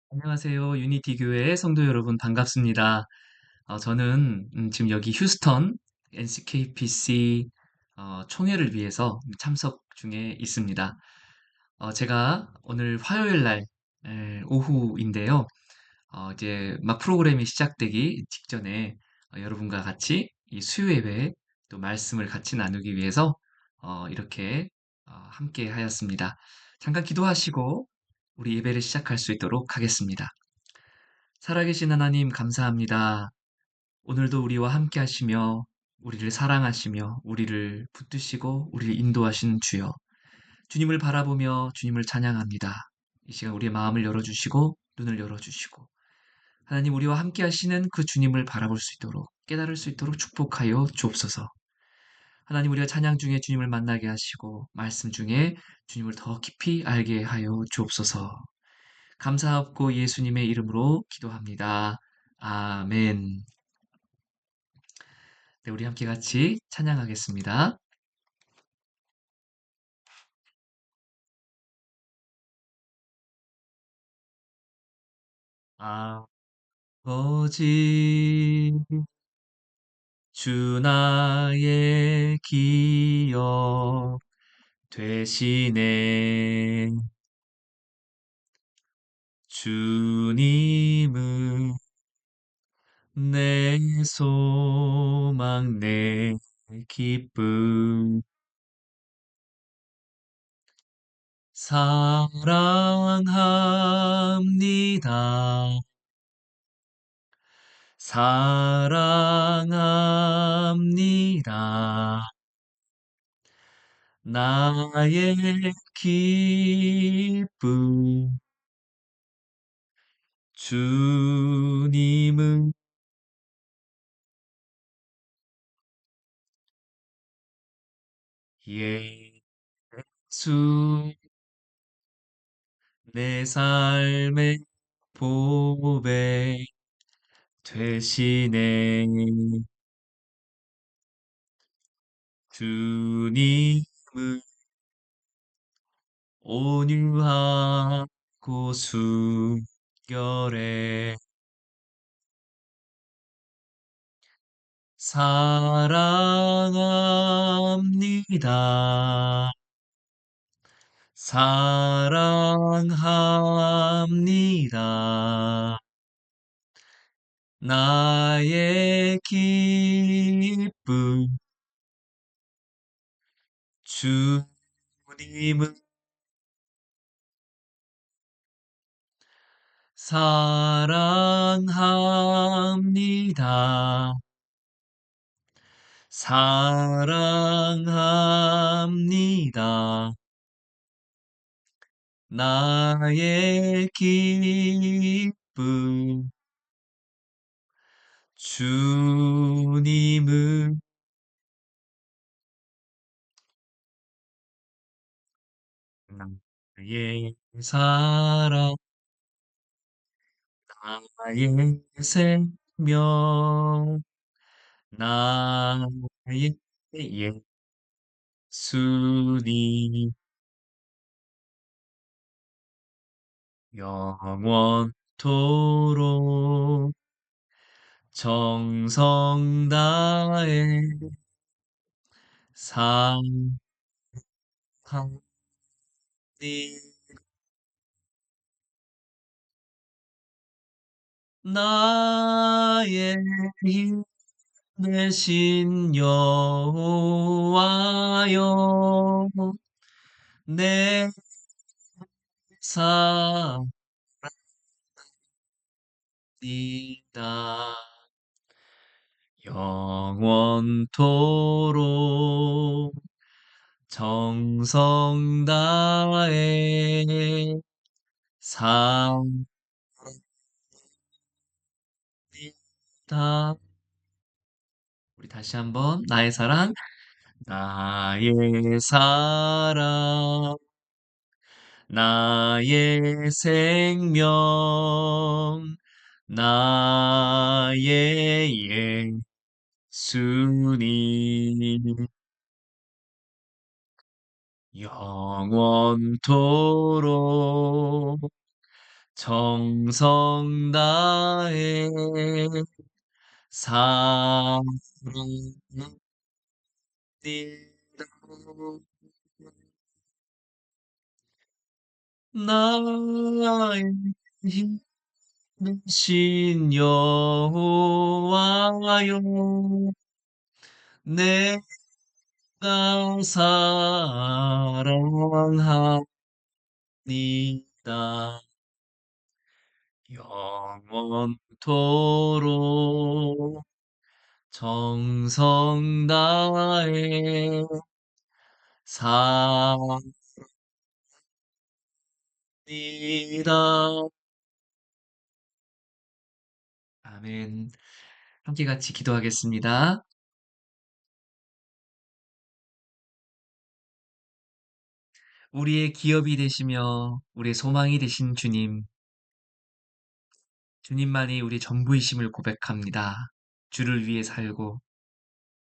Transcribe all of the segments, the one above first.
안녕하세요. 유니티 교회 성도 여러분 반갑습니다. 저는 지금 여기 휴스턴 NCKPC 총회를 위해서 참석 중에 있습니다. 제가 오늘 화요일 날 오후인데요. 이제 막 프로그램이 시작되기 직전에 여러분과 같이 이 수요예배 또 말씀을 같이 나누기 위해서 이렇게 함께 하였습니다. 잠깐 기도하시고 우리 예배를 시작할 수 있도록 하겠습니다. 살아계신 하나님 감사합니다. 오늘도 우리와 함께 하시며 우리를 사랑하시며 우리를 붙드시고 우리를 인도하시는 주여. 주님을 바라보며 주님을 찬양합니다. 이 시간 우리의 마음을 열어주시고 눈을 열어주시고 하나님 우리와 함께 하시는 그 주님을 바라볼 수 있도록 깨달을 수 있도록 축복하여 주옵소서. 하나님 우리가 찬양 중에 주님을 만나게 하시고 말씀 중에 주님을 더 깊이 알게 하여 주옵소서. 감사하고 예수님의 이름으로 기도합니다. 아멘. 네, 우리 함께 같이 찬양하겠습니다. 아버지, 주 나의 기억 되시네. 주님은 내 소망, 내 기쁨, 사랑합니다. 사랑합니다. 나의 기쁨, 주님은 예수, 내 삶의 보배 되시네. 주님은 온유하고 순결해 사랑합니다. 사랑합니다. 나의 기쁨 주님은 사랑합니다. 사랑합니다. 나의 기쁨 주님은 나의 사랑 나의 생명 나의 예수님 영원토록 정성 다해 사랑하니 나의 힘 대신 여호와여 내 사랑이다 영원토록 정성 다해 삽니다. 우리 다시 한번 나의 사랑, 나의 사랑, 나의 생명, 나의 예수님, 영원토록 정성 다해 사랑하리라. 나의 힘이신 여호와여, 내가 사랑하니다. 영원토록 정성 다해 사랑합니다. 아멘. 함께 같이 기도하겠습니다. 우리의 기업이 되시며 우리의 소망이 되신 주님, 주님만이 우리 전부이심을 고백합니다. 주를 위해 살고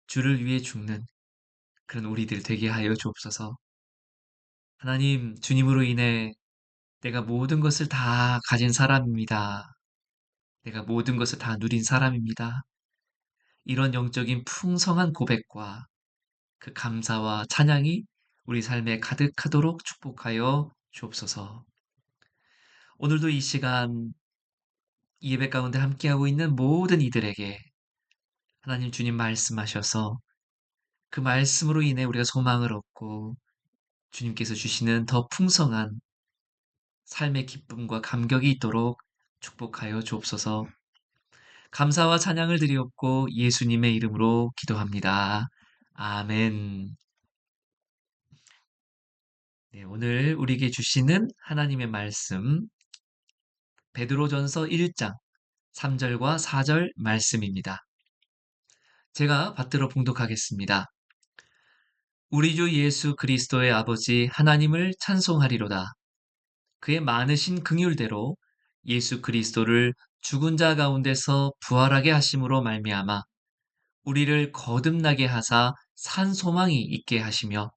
주를 위해 죽는 그런 우리들 되게 하여 주옵소서. 하나님, 주님으로 인해 내가 모든 것을 다 가진 사람입니다. 내가 모든 것을 다 누린 사람입니다. 이런 영적인 풍성한 고백과 그 감사와 찬양이 우리 삶에 가득하도록 축복하여 주옵소서. 오늘도 이 시간 이 예배 가운데 함께하고 있는 모든 이들에게 하나님 주님 말씀하셔서 그 말씀으로 인해 우리가 소망을 얻고 주님께서 주시는 더 풍성한 삶의 기쁨과 감격이 있도록 축복하여 주옵소서. 감사와 찬양을 드리옵고 예수님의 이름으로 기도합니다. 아멘. 네, 오늘 우리에게 주시는 하나님의 말씀 베드로전서 1장 3절과 4절 말씀입니다. 제가 받들어 봉독하겠습니다. 우리 주 예수 그리스도의 아버지 하나님을 찬송하리로다. 그의 많으신 긍휼대로 예수 그리스도를 죽은 자 가운데서 부활하게 하심으로 말미암아 우리를 거듭나게 하사 산 소망이 있게 하시며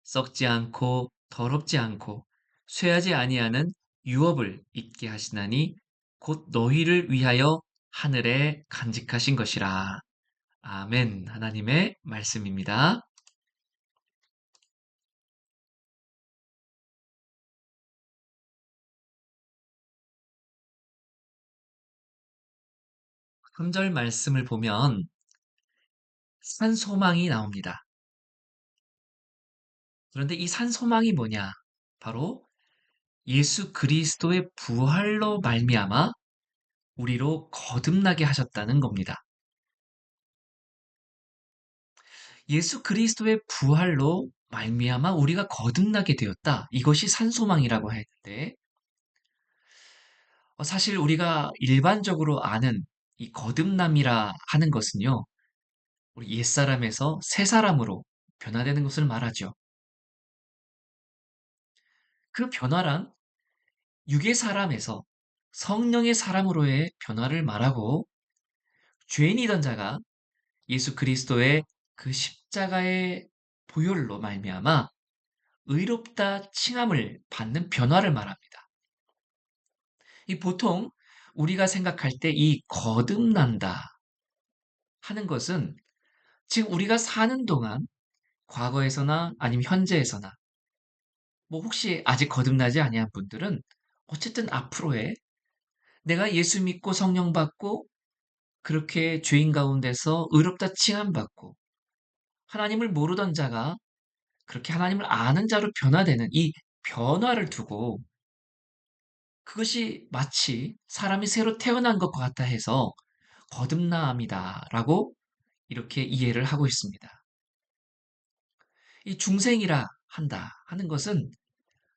썩지 않고 더럽지 않고 쇠하지 아니하는 유업을 있게 하시나니 곧 너희를 위하여 하늘에 간직하신 것이라. 아멘. 하나님의 말씀입니다. 3절 말씀을 보면 산 소망이 나옵니다. 그런데 이 산 소망이 뭐냐? 바로 예수 그리스도의 부활로 말미암아 우리로 거듭나게 하셨다는 겁니다. 예수 그리스도의 부활로 말미암아 우리가 거듭나게 되었다. 이것이 산소망이라고 할 때, 사실 우리가 일반적으로 아는 이 거듭남이라 하는 것은요, 우리 옛사람에서 새사람으로 변화되는 것을 말하죠. 그 변화란 육의 사람에서 성령의 사람으로의 변화를 말하고 죄인이던 자가 예수 그리스도의 그 십자가의 보혈로 말미암아 의롭다 칭함을 받는 변화를 말합니다. 이 보통 우리가 생각할 때 이 거듭난다 하는 것은 지금 우리가 사는 동안 과거에서나 아니면 현재에서나 뭐 혹시 아직 거듭나지 아니한 분들은 어쨌든 앞으로의 내가 예수 믿고 성령 받고 그렇게 죄인 가운데서 의롭다 칭함 받고 하나님을 모르던 자가 그렇게 하나님을 아는 자로 변화되는 이 변화를 두고 그것이 마치 사람이 새로 태어난 것과 같아 해서 거듭남이다라고 이렇게 이해를 하고 있습니다. 이 중생이라 한다 하는 것은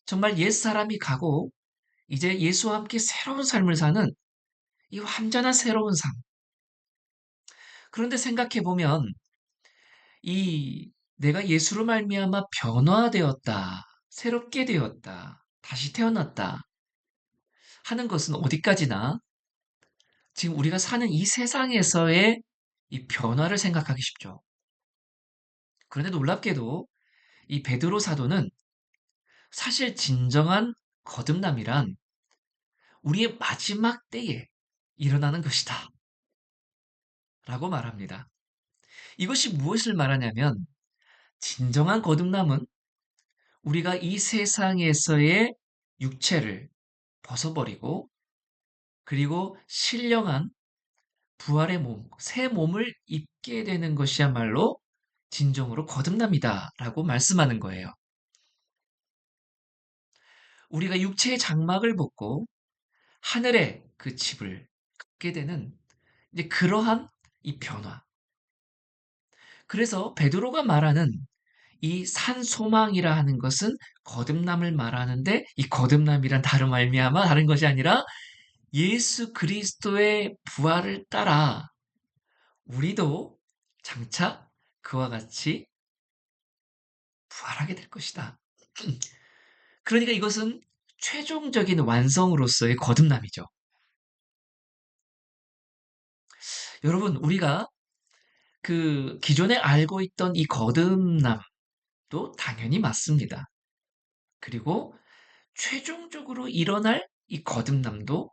정말 옛사람이 가고 이제 예수와 함께 새로운 삶을 사는 이 완전한 새로운 삶. 그런데 생각해 보면 이 내가 예수로 말미암아 변화되었다, 새롭게 되었다, 다시 태어났다 하는 것은 어디까지나 지금 우리가 사는 이 세상에서의 이 변화를 생각하기 쉽죠. 그런데 놀랍게도 이 베드로 사도는 사실 진정한 거듭남이란 우리의 마지막 때에 일어나는 것이다. 라고 말합니다. 이것이 무엇을 말하냐면, 진정한 거듭남은 우리가 이 세상에서의 육체를 벗어버리고, 그리고 신령한 부활의 몸, 새 몸을 입게 되는 것이야말로 진정으로 거듭납니다. 라고 말씀하는 거예요. 우리가 육체의 장막을 벗고 하늘의 그 집을 갖게 되는 이제 그러한 이 변화. 그래서 베드로가 말하는 이 산소망이라 하는 것은 거듭남을 말하는데 이 거듭남이란 다름 말미암아 다른 것이 아니라 예수 그리스도의 부활을 따라 우리도 장차 그와 같이 부활하게 될 것이다. 그러니까 이것은 최종적인 완성으로서의 거듭남이죠. 여러분, 우리가 그 기존에 알고 있던 이 거듭남도 당연히 맞습니다. 그리고 최종적으로 일어날 이 거듭남도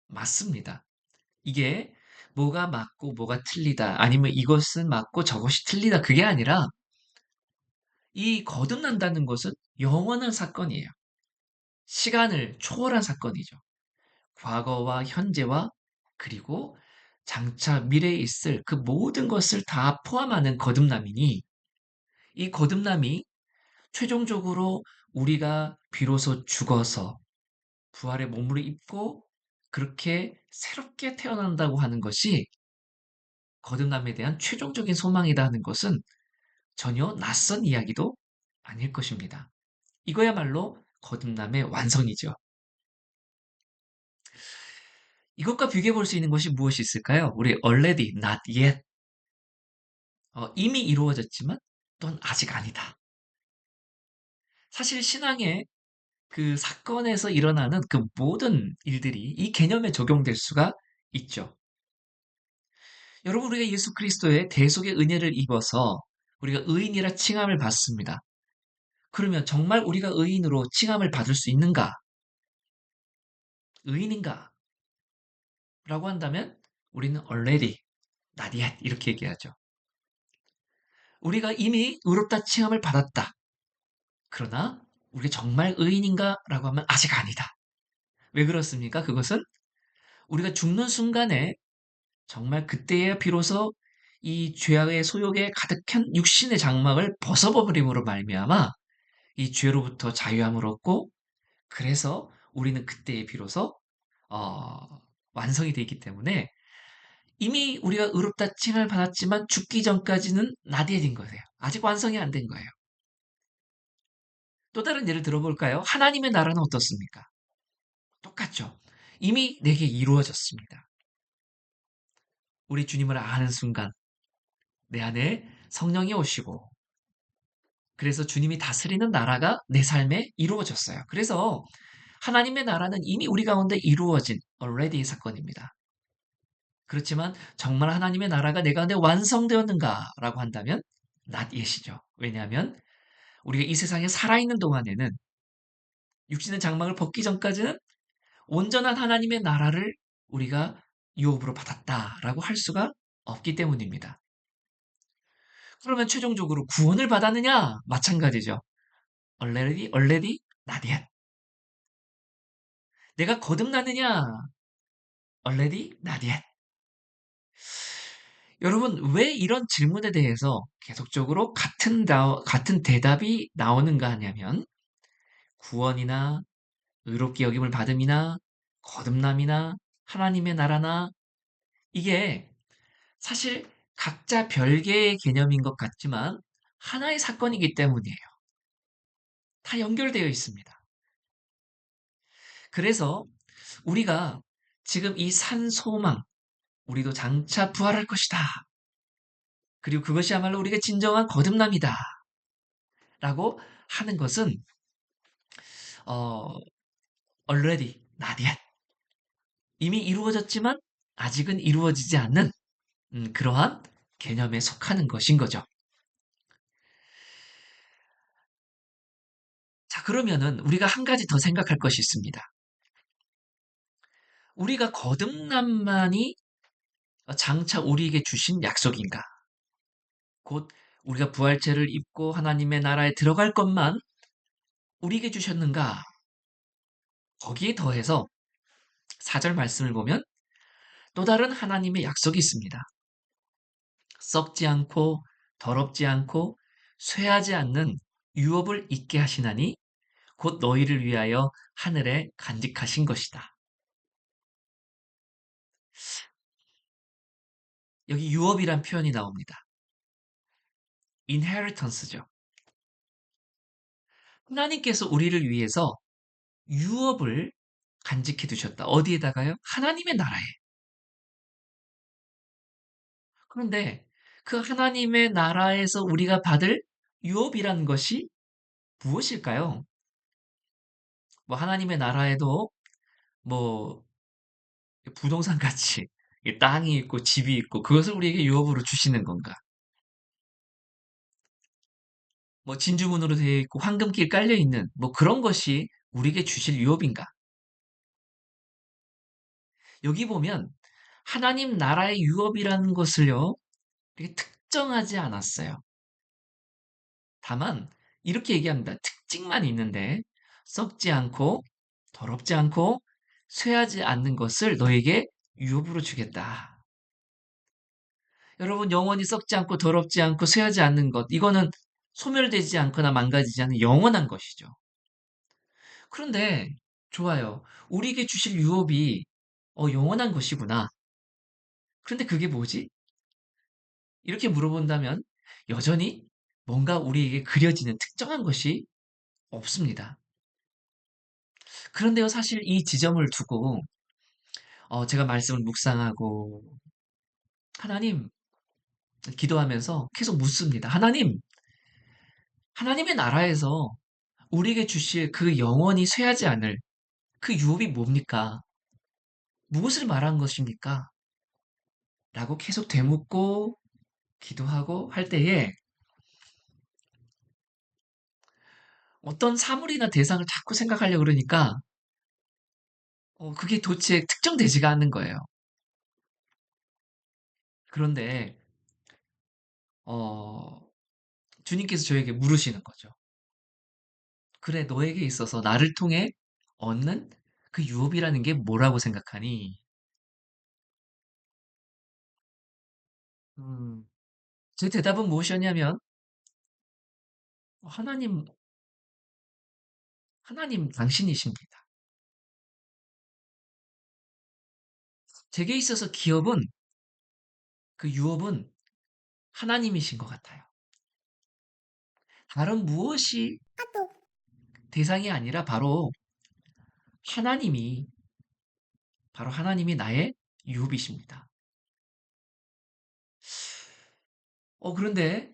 맞습니다. 이게 뭐가 맞고 뭐가 틀리다, 아니면 이것은 맞고 저것이 틀리다, 그게 아니라 이 거듭난다는 것은 영원한 사건이에요. 시간을 초월한 사건이죠. 과거와 현재와 그리고 장차 미래에 있을 그 모든 것을 다 포함하는 거듭남이니 이 거듭남이 최종적으로 우리가 비로소 죽어서 부활의 몸을 입고 그렇게 새롭게 태어난다고 하는 것이 거듭남에 대한 최종적인 소망이다 하는 것은 전혀 낯선 이야기도 아닐 것입니다. 이거야말로 거듭남의 완성이죠. 이것과 비교해 볼 수 있는 것이 무엇이 있을까요? 우리 already, not yet. 이미 이루어졌지만 또는 아직 아니다. 사실 신앙의 그 사건에서 일어나는 그 모든 일들이 이 개념에 적용될 수가 있죠. 여러분, 우리가 예수 그리스도의 대속의 은혜를 입어서 우리가 의인이라 칭함을 받습니다. 그러면 정말 우리가 의인으로 칭함을 받을 수 있는가? 의인인가? 라고 한다면 우리는 already, not yet 이렇게 얘기하죠. 우리가 이미 의롭다 칭함을 받았다. 그러나 우리가 정말 의인인가? 라고 하면 아직 아니다. 왜 그렇습니까? 그것은 우리가 죽는 순간에 정말 그때야 비로소 이 죄악의 소욕에 가득한 육신의 장막을 벗어버림으로 말미암아 이 죄로부터 자유함을 얻고 그래서 우리는 그때에 비로소 어, 완성이 되어 있기 때문에 이미 우리가 의롭다 칭을 받았지만 죽기 전까지는 나디엘인 거예요. 아직 완성이 안 된 거예요. 또 다른 예를 들어볼까요? 하나님의 나라는 어떻습니까? 똑같죠. 이미 내게 이루어졌습니다. 우리 주님을 아는 순간 내 안에 성령이 오시고 그래서 주님이 다스리는 나라가 내 삶에 이루어졌어요. 그래서 하나님의 나라는 이미 우리 가운데 이루어진 already 사건입니다. 그렇지만 정말 하나님의 나라가 내 가운데 완성되었는가라고 한다면 not yet이죠. 왜냐하면 우리가 이 세상에 살아있는 동안에는 육신의 장막을 벗기 전까지는 온전한 하나님의 나라를 우리가 유업으로 받았다라고 할 수가 없기 때문입니다. 그러면 최종적으로 구원을 받았느냐? 마찬가지죠. already, not yet. 내가 거듭나느냐? already, not yet. 여러분, 왜 이런 질문에 대해서 계속적으로 같은 대답이 나오는가 하냐면, 구원이나 의롭게 여김을 받음이나 거듭남이나 하나님의 나라나 이게 사실 각자 별개의 개념인 것 같지만 하나의 사건이기 때문이에요. 다 연결되어 있습니다. 그래서 우리가 지금 이 산소망, 우리도 장차 부활할 것이다. 그리고 그것이야말로 우리가 진정한 거듭남이다. 라고 하는 것은, 어, already, not yet. 이미 이루어졌지만 아직은 이루어지지 않는 그러한 개념에 속하는 것인 거죠. 자, 그러면은 우리가 한 가지 더 생각할 것이 있습니다. 우리가 거듭남만이 장차 우리에게 주신 약속인가? 곧 우리가 부활체를 입고 하나님의 나라에 들어갈 것만 우리에게 주셨는가? 거기에 더해서 4절 말씀을 보면 또 다른 하나님의 약속이 있습니다. 썩지 않고 더럽지 않고 쇠하지 않는 유업을 있게 하시나니 곧 너희를 위하여 하늘에 간직하신 것이다. 여기 유업이란 표현이 나옵니다. inheritance죠. 하나님께서 우리를 위해서 유업을 간직해 두셨다. 어디에다가요? 하나님의 나라에. 그런데 그 하나님의 나라에서 우리가 받을 유업이라는 것이 무엇일까요? 뭐 하나님의 나라에도 뭐 부동산 가치, 땅이 있고 집이 있고 그것을 우리에게 유업으로 주시는 건가? 뭐 진주문으로 되어 있고 황금길 깔려 있는 뭐 그런 것이 우리에게 주실 유업인가? 여기 보면 하나님 나라의 유업이라는 것을요, 이렇게 특정하지 않았어요. 다만 이렇게 얘기합니다. 특징만 있는데 썩지 않고 더럽지 않고 쇠하지 않는 것을 너에게 유업으로 주겠다. 여러분, 영원히 썩지 않고 더럽지 않고 쇠하지 않는 것, 이거는 소멸되지 않거나 망가지지 않는 영원한 것이죠. 그런데 좋아요. 우리에게 주실 유업이 영원한 것이구나. 그런데 그게 뭐지? 이렇게 물어본다면 여전히 뭔가 우리에게 그려지는 특정한 것이 없습니다. 그런데요, 사실 이 지점을 두고 제가 말씀을 묵상하고 하나님 기도하면서 계속 묻습니다. 하나님, 하나님의 나라에서 우리에게 주실 그 영원히 쇠하지 않을 그 유업이 뭡니까? 무엇을 말한 것입니까? 라고 계속 되묻고 기도하고 할 때에 어떤 사물이나 대상을 자꾸 생각하려고 그러니까 그게 도대체 특정되지가 않는 거예요. 그런데 어, 주님께서 저에게 물으시는 거죠. 그래, 너에게 있어서 나를 통해 얻는 그 유업이라는 게 뭐라고 생각하니? 음, 제 대답은 무엇이었냐면, 하나님, 하나님 당신이십니다. 제게 있어서 기업은, 그 유업은 하나님이신 것 같아요. 다른 무엇이 대상이 아니라 하나님이, 바로 하나님이 나의 유업이십니다. 그런데,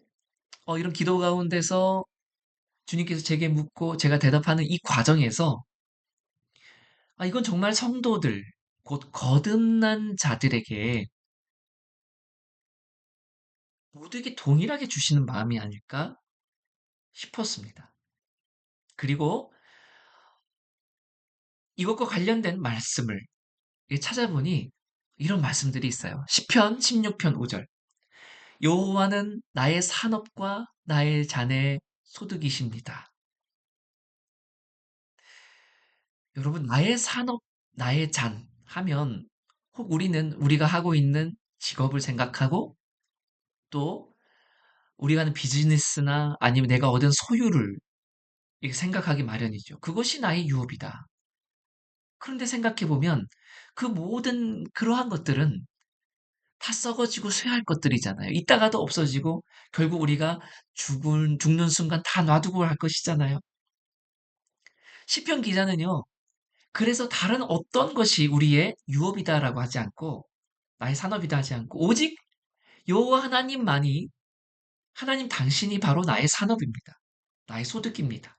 이런 기도 가운데서 주님께서 제게 묻고 제가 대답하는 이 과정에서, 이건 정말 성도들, 곧 거듭난 자들에게 모두에게 동일하게 주시는 마음이 아닐까 싶었습니다. 그리고 이것과 관련된 말씀을 찾아보니 이런 말씀들이 있어요. 시편 16편 5절. 여호와는 나의 산업과 나의 잔의 소득이십니다. 여러분, 나의 산업, 나의 잔 하면 혹 우리는 우리가 하고 있는 직업을 생각하고 또 우리가 하는 비즈니스나 아니면 내가 얻은 소유를 이렇게 생각하기 마련이죠. 그것이 나의 유업이다. 그런데 생각해 보면 그 모든 그러한 것들은 다 썩어지고 쇠할 것들이잖아요. 있다가도 없어지고 결국 우리가 죽는 순간 다 놔두고 할 것이잖아요. 시편 기자는요. 그래서 다른 어떤 것이 우리의 유업이다라고 하지 않고 나의 산업이다 하지 않고 오직 여호와 하나님만이 하나님 당신이 바로 나의 산업입니다. 나의 소득입니다.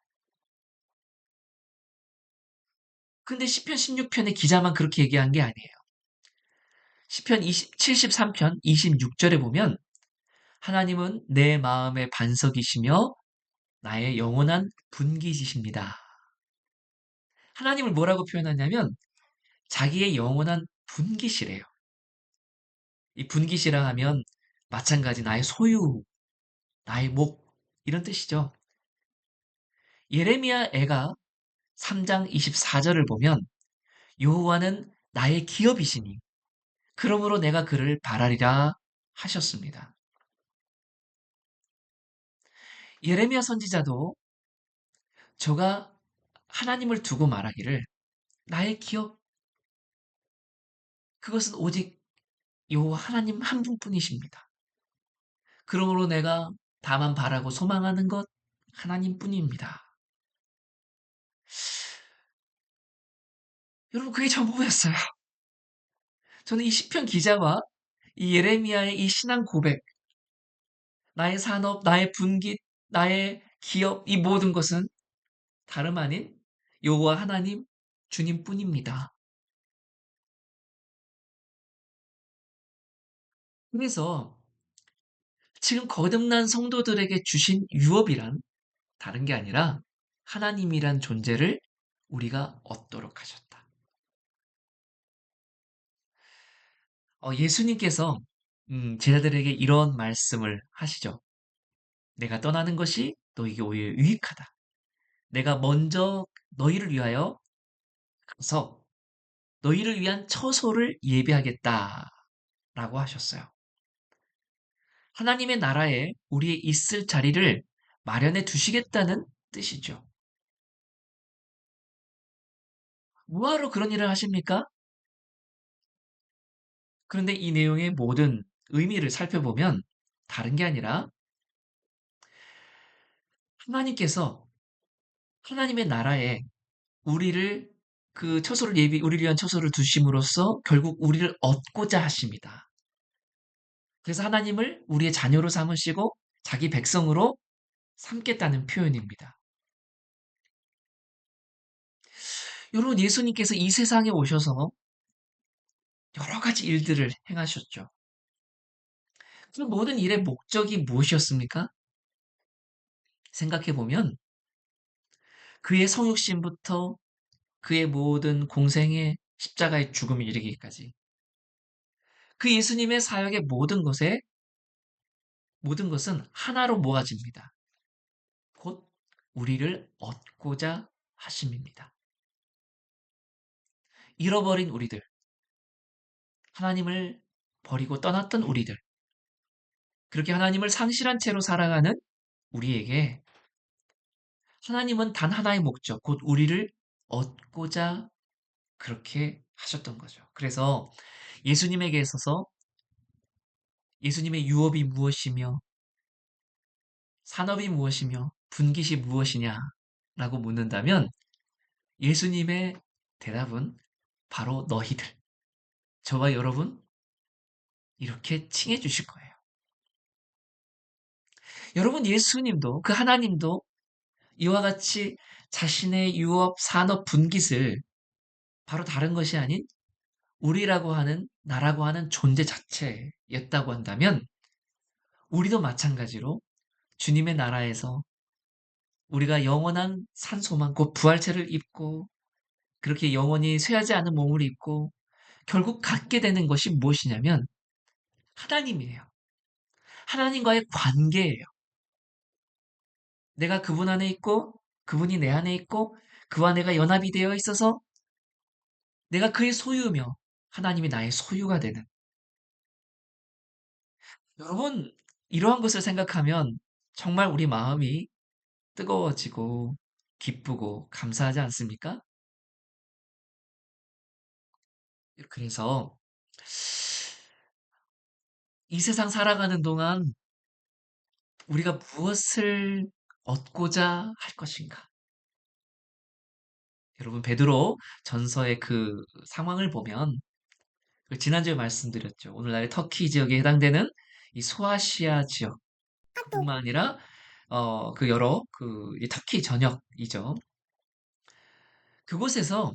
근데 시편 16편의 기자만 그렇게 얘기한 게 아니에요. 시편 73편 26절에 보면 하나님은 내 마음의 반석이시며 나의 영원한 분기지십니다. 하나님을 뭐라고 표현하냐면 자기의 영원한 분깃이래요. 이 분깃이라 하면 마찬가지 나의 소유, 나의 목 이런 뜻이죠. 예레미야 애가 3장 24절을 보면 여호와는 나의 기업이시니 그러므로 내가 그를 바라리라 하셨습니다. 예레미야 선지자도 저가 하나님을 두고 말하기를 나의 기업 그것은 오직 여호와 하나님 한 분뿐이십니다. 그러므로 내가 다만 바라고 소망하는 것 하나님뿐입니다. 여러분 그게 전부였어요. 저는 이 시편 기자와 이 예레미야의 이 신앙 고백, 나의 산업, 나의 분깃, 나의 기업 이 모든 것은 다름 아닌 여호와 하나님 주님뿐입니다. 그래서 지금 거듭난 성도들에게 주신 유업이란 다른 게 아니라 하나님이란 존재를 우리가 얻도록 하셨다. 예수님께서 제자들에게 이런 말씀을 하시죠. 내가 떠나는 것이 너에게 오히려 유익하다. 내가 먼저 너희를 위하여 가서 너희를 위한 처소를 예비하겠다라고 하셨어요. 하나님의 나라에 우리의 있을 자리를 마련해 두시겠다는 뜻이죠. 뭐하러 그런 일을 하십니까? 그런데 이 내용의 모든 의미를 살펴보면 다른 게 아니라 하나님께서 하나님의 나라에 우리를 그 처소를 우리를 위한 처소를 두심으로써 결국 우리를 얻고자 하십니다. 그래서 하나님을 우리의 자녀로 삼으시고 자기 백성으로 삼겠다는 표현입니다. 여러분, 예수님께서 이 세상에 오셔서 여러 가지 일들을 행하셨죠. 그 모든 일의 목적이 무엇이었습니까? 생각해보면 그의 성육신부터 그의 모든 공생의 십자가의 죽음에 이르기까지 그 예수님의 사역의 모든 것은 하나로 모아집니다. 곧 우리를 얻고자 하심입니다. 잃어버린 우리들, 하나님을 버리고 떠났던 우리들, 그렇게 하나님을 상실한 채로 살아가는 우리에게 하나님은 단 하나의 목적, 곧 우리를 얻고자 그렇게 하셨던 거죠. 그래서 예수님에게 있어서 예수님의 유업이 무엇이며 산업이 무엇이며 분깃이 무엇이냐라고 묻는다면 예수님의 대답은 바로 너희들, 저와 여러분 이렇게 칭해 주실 거예요. 여러분 예수님도 그 하나님도 이와 같이 자신의 유업, 산업, 분깃을 바로 다른 것이 아닌 우리라고 하는 나라고 하는 존재 자체였다고 한다면 우리도 마찬가지로 주님의 나라에서 우리가 영원한 산소만 곧 부활체를 입고 그렇게 영원히 쇠하지 않은 몸을 입고 결국 갖게 되는 것이 무엇이냐면 하나님이에요. 하나님과의 관계예요. 내가 그분 안에 있고 그분이 내 안에 있고 그와 내가 연합이 되어 있어서 내가 그의 소유며 하나님이 나의 소유가 되는. 여러분, 이러한 것을 생각하면 정말 우리 마음이 뜨거워지고 기쁘고 감사하지 않습니까? 그래서 이 세상 살아가는 동안 우리가 무엇을 얻고자 할 것인가? 여러분, 베드로 전서의 그 상황을 보면 그 지난주에 말씀드렸죠. 오늘날의 터키 지역에 해당되는 이 소아시아 지역뿐만 아니라 그 여러 이 터키 전역이죠. 그곳에서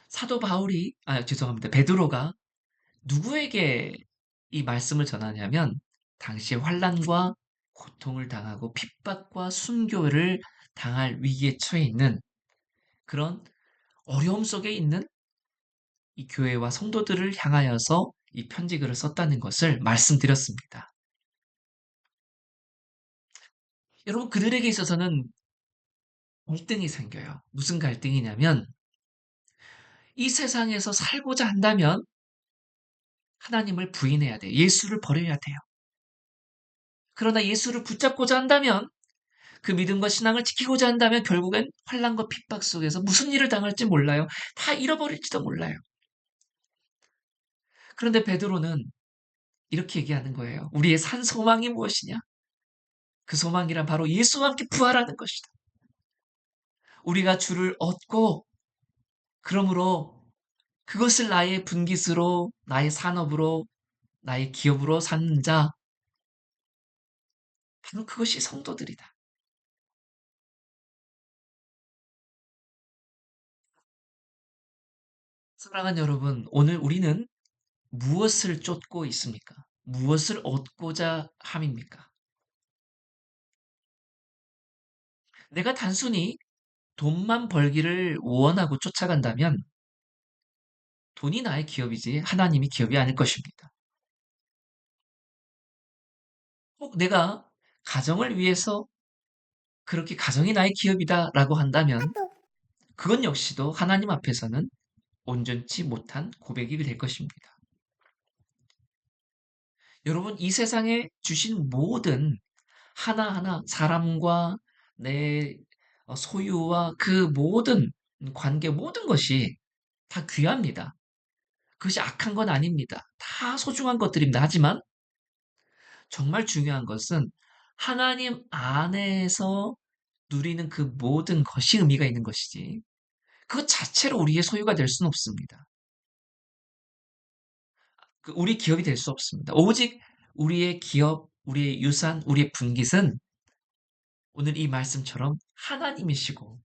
사도 바울이 죄송합니다. 베드로가 누구에게 이 말씀을 전하냐면 당시에 환난과 고통을 당하고 핍박과 순교를 당할 위기에 처해 있는 그런 어려움 속에 있는 이 교회와 성도들을 향하여서 이 편지글을 썼다는 것을 말씀드렸습니다. 여러분, 그들에게 있어서는 갈등이 생겨요. 무슨 갈등이냐면, 이 세상에서 살고자 한다면 하나님을 부인해야 돼요. 예수를 버려야 돼요. 그러나 예수를 붙잡고자 한다면, 그 믿음과 신앙을 지키고자 한다면 결국엔 환난과 핍박 속에서 무슨 일을 당할지 몰라요. 다 잃어버릴지도 몰라요. 그런데 베드로는 이렇게 얘기하는 거예요. 우리의 산 소망이 무엇이냐? 그 소망이란 바로 예수와 함께 부활하는 것이다. 우리가 주를 얻고 그러므로 그것을 나의 분깃으로, 나의 산업으로, 나의 기업으로 삼는 자, 바로 그것이 성도들이다. 사랑하는 여러분, 오늘 우리는 무엇을 쫓고 있습니까? 무엇을 얻고자 함입니까? 내가 단순히 돈만 벌기를 원하고 쫓아간다면 돈이 나의 기업이지 하나님이 기업이 아닐 것입니다. 혹 내가 가정을 위해서 그렇게 가정이 나의 기업이다라고 한다면 그건 역시도 하나님 앞에서는 온전치 못한 고백이 될 것입니다. 여러분, 이 세상에 주신 모든 하나하나 사람과 내 소유와 그 모든 관계, 모든 것이 다 귀합니다. 그것이 악한 건 아닙니다. 다 소중한 것들입니다. 하지만 정말 중요한 것은 하나님 안에서 누리는 그 모든 것이 의미가 있는 것이지, 그것 자체로 우리의 소유가 될 수는 없습니다. 우리 기업이 될 수 없습니다. 오직 우리의 기업, 우리의 유산, 우리의 분깃은 오늘 이 말씀처럼 하나님이시고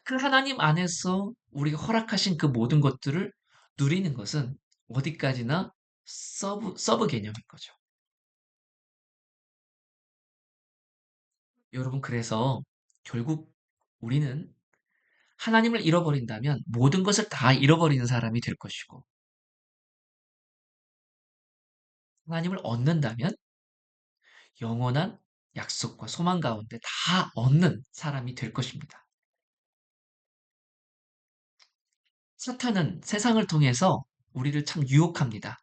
그 하나님 안에서 우리가 허락하신 그 모든 것들을 누리는 것은 어디까지나 서브 개념인 거죠. 여러분, 그래서 결국 우리는 하나님을 잃어버린다면 모든 것을 다 잃어버리는 사람이 될 것이고, 하나님을 얻는다면 영원한 약속과 소망 가운데 다 얻는 사람이 될 것입니다. 사탄은 세상을 통해서 우리를 참 유혹합니다.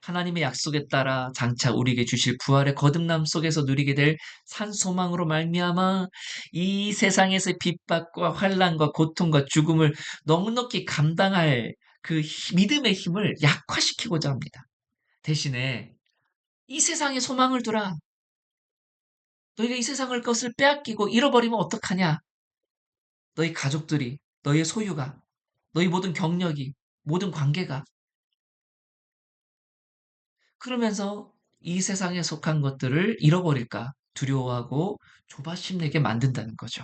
하나님의 약속에 따라 장차 우리에게 주실 부활의 거듭남 속에서 누리게 될 산소망으로 말미암아 이 세상에서의 핍박과 환난과 고통과 죽음을 넉넉히 감당할 그 믿음의 힘을 약화시키고자 합니다. 대신에 이 세상에 소망을 두라. 너희가 이 세상을 것을 빼앗기고 잃어버리면 어떡하냐? 너희 가족들이, 너희의 소유가, 너희 모든 경력이, 모든 관계가. 그러면서 이 세상에 속한 것들을 잃어버릴까 두려워하고 조바심 내게 만든다는 거죠.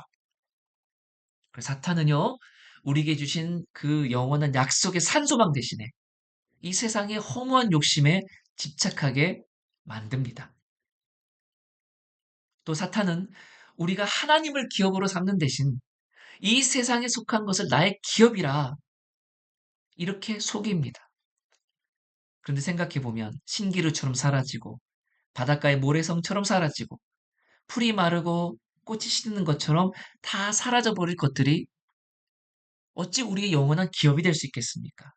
그래서 사탄은요, 우리에게 주신 그 영원한 약속의 산소망 대신에 이 세상의 허무한 욕심에 집착하게 만듭니다. 또 사탄은 우리가 하나님을 기업으로 삼는 대신 이 세상에 속한 것을 나의 기업이라 이렇게 속입니다. 그런데 생각해보면 신기루처럼 사라지고 바닷가의 모래성처럼 사라지고 풀이 마르고 꽃이 시드는 것처럼 다 사라져 버릴 것들이 어찌 우리의 영원한 기업이 될 수 있겠습니까?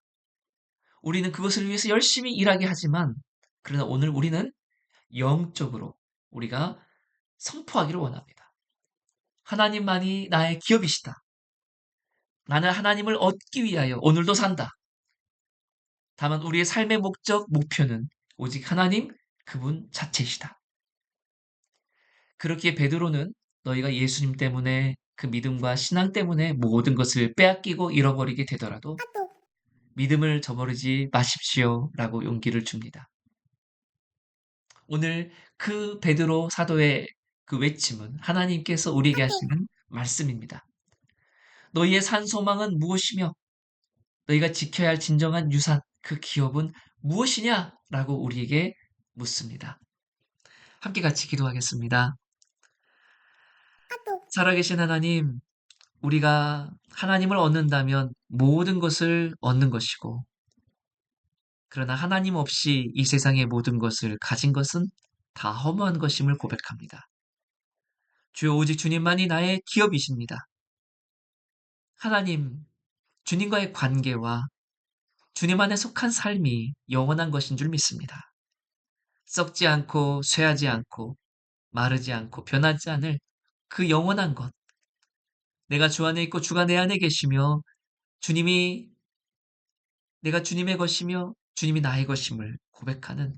우리는 그것을 위해서 열심히 일하게 하지만 그러나 오늘 우리는 영적으로 우리가 선포하기를 원합니다. 하나님만이 나의 기업이시다. 나는 하나님을 얻기 위하여 오늘도 산다. 다만 우리의 삶의 목적, 목표는 오직 하나님 그분 자체이시다. 그렇기에 베드로는 너희가 예수님 때문에 그 믿음과 신앙 때문에 모든 것을 빼앗기고 잃어버리게 되더라도 믿음을 저버리지 마십시오 라고 용기를 줍니다. 오늘 그 베드로 사도의 그 외침은 하나님께서 우리에게 하시는 말씀입니다. 너희의 산 소망은 무엇이며 너희가 지켜야 할 진정한 유산, 그 기업은 무엇이냐? 라고 우리에게 묻습니다. 함께 같이 기도하겠습니다. 살아계신 하나님, 우리가 하나님을 얻는다면 모든 것을 얻는 것이고, 그러나 하나님 없이 이 세상의 모든 것을 가진 것은 다 허무한 것임을 고백합니다. 주여 오직 주님만이 나의 기업이십니다. 하나님, 주님과의 관계와 주님 안에 속한 삶이 영원한 것인 줄 믿습니다. 썩지 않고 쇠하지 않고 마르지 않고 변하지 않을 그 영원한 것. 내가 주 안에 있고 주가 내 안에 계시며 주님이 내가 주님의 것이며 주님이 나의 것임을 고백하는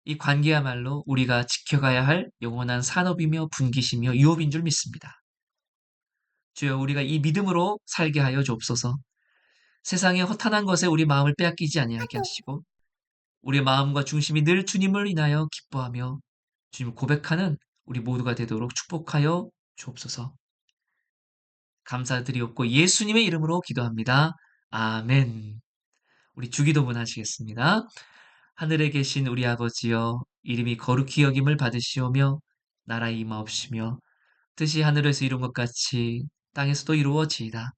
이 관계야말로 우리가 지켜가야 할 영원한 산업이며 분기시며 유업인 줄 믿습니다. 주여 우리가 이 믿음으로 살게 하여 주옵소서. 세상의 허탄한 것에 우리 마음을 빼앗기지 아니하게 하시고 우리의 마음과 중심이 늘 주님을 인하여 기뻐하며 주님을 고백하는 우리 모두가 되도록 축복하여 주옵소서. 감사드리옵고 예수님의 이름으로 기도합니다. 아멘. 우리 주기도문 하시겠습니다. 하늘에 계신 우리 아버지여 이름이 거룩히 여김을 받으시오며 나라 임하옵시며 뜻이 하늘에서 이룬 것 같이 땅에서도 이루어지이다.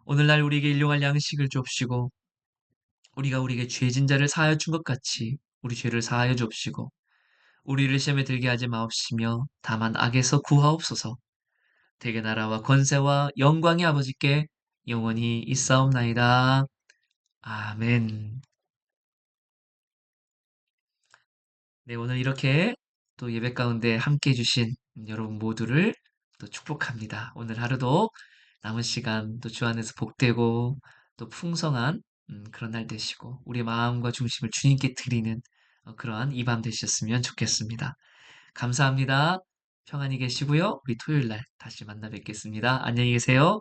오늘날 우리에게 일용할 양식을 주옵시고 우리가 우리에게 죄진 자를 사하여 준 것 같이 우리 죄를 사하여 주옵시고 우리를 시험에 들게 하지 마옵시며 다만 악에서 구하옵소서. 대개 나라와 권세와 영광이 아버지께 영원히 있사옵나이다. 아멘. 네, 오늘 이렇게 또 예배 가운데 함께 해주신 여러분 모두를 또 축복합니다. 오늘 하루도 남은 시간 또 주 안에서 복되고 또 풍성한 그런 날 되시고 우리 마음과 중심을 주님께 드리는 그러한 이 밤 되셨으면 좋겠습니다. 감사합니다. 평안히 계시고요. 우리 토요일 날 다시 만나 뵙겠습니다. 안녕히 계세요.